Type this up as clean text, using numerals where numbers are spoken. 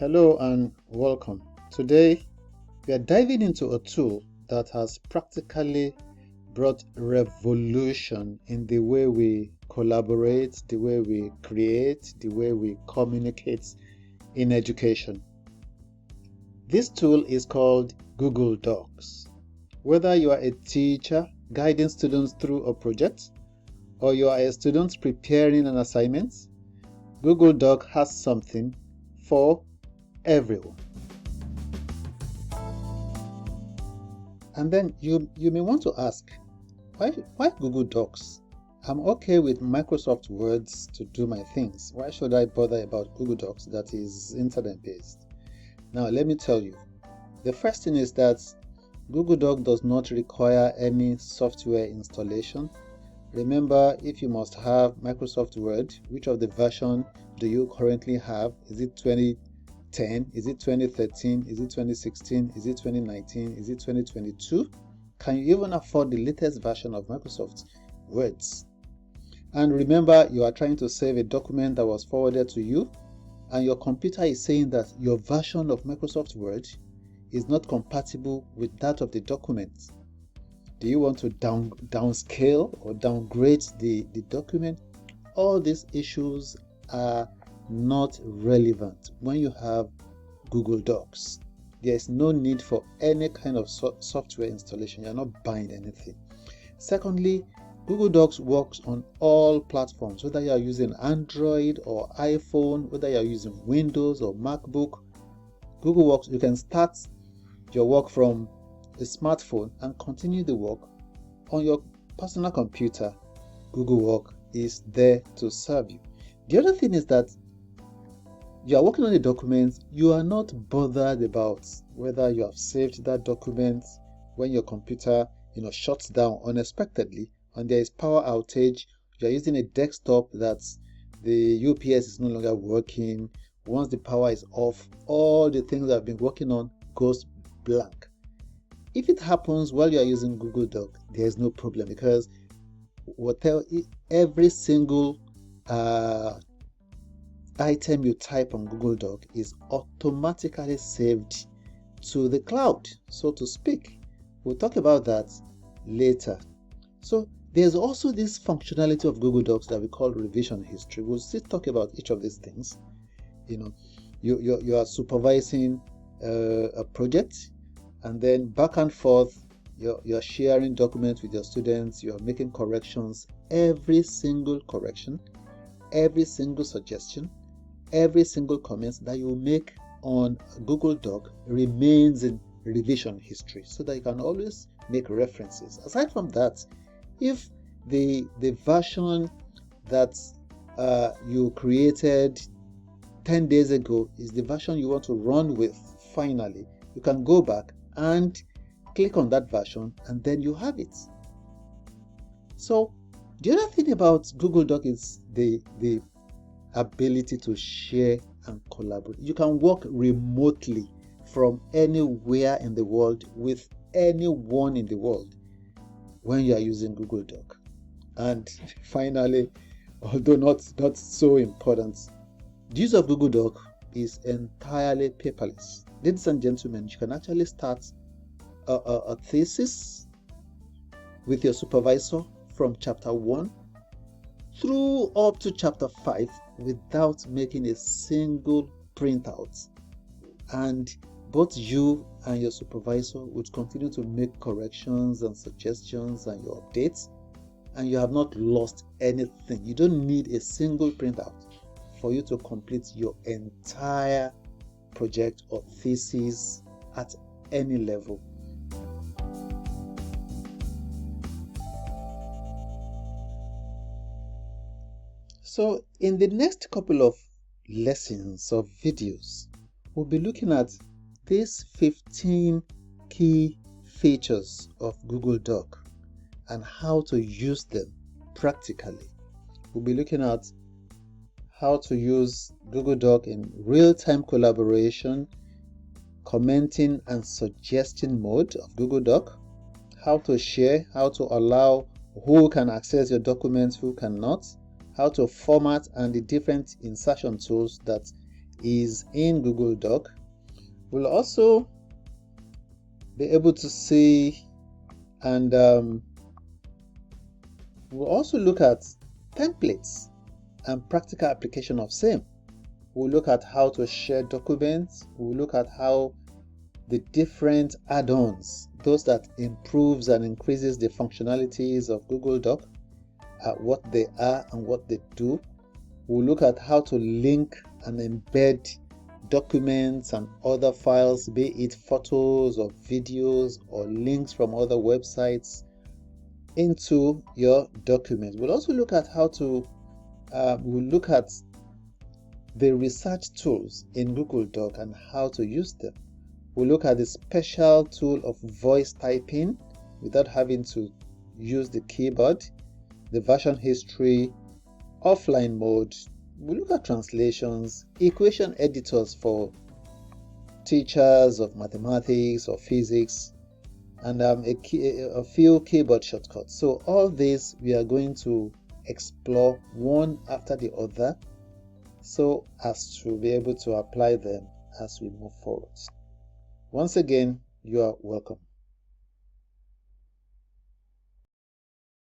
Hello and welcome. Today we are diving into a tool that has practically brought revolution in the way we collaborate, the way we create, the way we communicate in education. This tool is called Google Docs. Whether you are a teacher guiding students through a project or you are a student preparing an assignment, Google Doc has something for everyone. And then you may want to ask, why Google Docs? I'm okay with Microsoft Words to do my things. Why should I bother about Google Docs that is internet-based? Now let me tell you. The first thing is that Google Doc does not require any software installation. Remember, if you must have Microsoft Word, which of the version do you currently have? Is it 2010? Is it 2013? Is it 2016? Is it 2019? Is it 2022? Can you even afford the latest version of Microsoft Words? And remember, you are trying to save a document that was forwarded to you, and your computer is saying that your version of Microsoft Word is not compatible with that of the document. Do you want to downscale or downgrade the document? All these issues are not relevant when you have Google Docs. There is no need for any kind of software installation. You're not buying anything. Secondly, Google Docs works on all platforms, whether you are using Android or iPhone, whether you are using Windows or MacBook. Google Works, you can start your work from a smartphone and continue the work on your personal computer. Google Work is there to serve you. The other thing is that you are working on a document, you are not bothered about whether you have saved that document when your computer shuts down unexpectedly and there is power outage. You are using a desktop that the UPS is no longer working. Once the power is off, all the things that I've been working on goes blank. If it happens while you are using Google Doc, there is no problem, because every single item you type on Google Doc is automatically saved to the cloud, so to speak. We'll talk about that later. So there's also this functionality of Google Docs that we call revision history. We'll still talk about each of these things. You are supervising a project, and then back and forth you're sharing documents with your students. You are making corrections. Every single correction, every single suggestion, every single comment that you make on Google Doc remains in revision history, so that you can always make references. Aside from that, if the version that you created 10 days ago is the version you want to run with finally, you can go back and click on that version and then you have it. So the other thing about Google Doc is the ability to share and collaborate. You can work remotely from anywhere in the world with anyone in the world when you are using Google Doc. And finally, although not so important, the use of Google Doc is entirely paperless. Ladies and gentlemen, you can actually start a thesis with your supervisor from chapter 1 through up to chapter 5 without making a single printout, and both you and your supervisor would continue to make corrections and suggestions and your updates, and you have not lost anything. You don't need a single printout for you to complete your entire project or thesis at any level. So in the next couple of lessons or videos, we'll be looking at these 15 key features of Google Doc and how to use them practically. We'll be looking at how to use Google Doc in real-time collaboration, commenting and suggesting mode of Google Doc, how to share, how to allow who can access your documents, who cannot, how to format, and the different insertion tools that is in Google Doc. We'll also be able to see and we'll also look at templates and practical application of same. We'll look at how to share documents. We'll look at how the different add-ons, those that improves and increases the functionalities of Google Doc, what they are and what they do. We'll look at how to link and embed documents and other files, be it photos or videos or links from other websites, into your document. We'll also look at how to we'll look at the research tools in Google Doc and how to use them. We'll look at the special tool of voice typing without having to use the keyboard, the version history, offline mode. We'll look at translations, equation editors for teachers of mathematics or physics, and a few keyboard shortcuts. So all this we are going to explore one after the other so as to be able to apply them as we move forward. Once again, you are welcome.